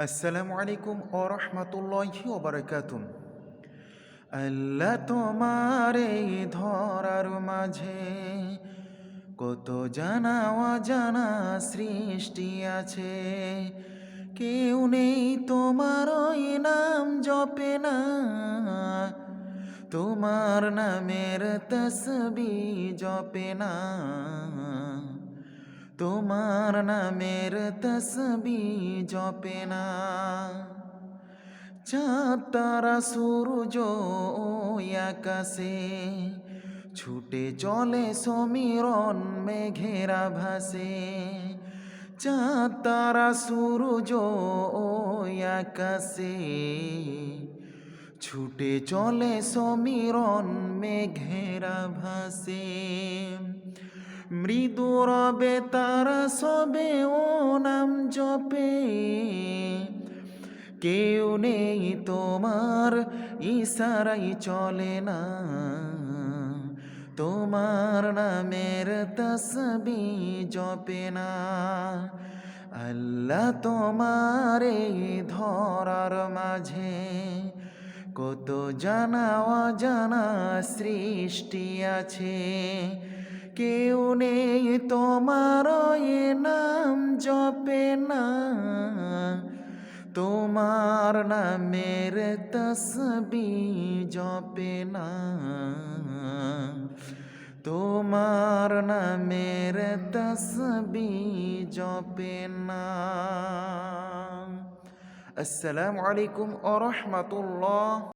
আসসালামু আলাইকুম ও রহমতুল্লাহি ওয়া বারাকাতুহু। আল্লাহ তোমার এই ধরার মাঝে কত জানা অজানা সৃষ্টি আছে। কেউ নেই তোমার ওই নাম জপে না, তোমার নামের তসবিহ জপে না, তোমার নামের তসবিহ জপে না। চাঁদ তারা সূর্য ওই আকাশে ছুটে চলে সমীরণ মেঘেরা ভাসে। চাঁদ তারা সূর্য ওই আকাশে ছুটে চলে সমীরণ মেঘেরা ভাসে। মৃদু রবে তারা সবে ও নাম জপে, কেউ নেই তোমার ইশারাই চলে না, তোমার নামের তসবিহ জপে না। আল্লাহ তোমার এই ধরার মাঝে কত জানা অজানা সৃষ্টি আছে। কেউ নেই তোমার এ নাম জপে না, তোমার নামের তসবিহ জপে না, তোমার নামের তসবিহ জপে না। আসসালামু আলাইকুম ওয়া রাহমাতুল্লাহ।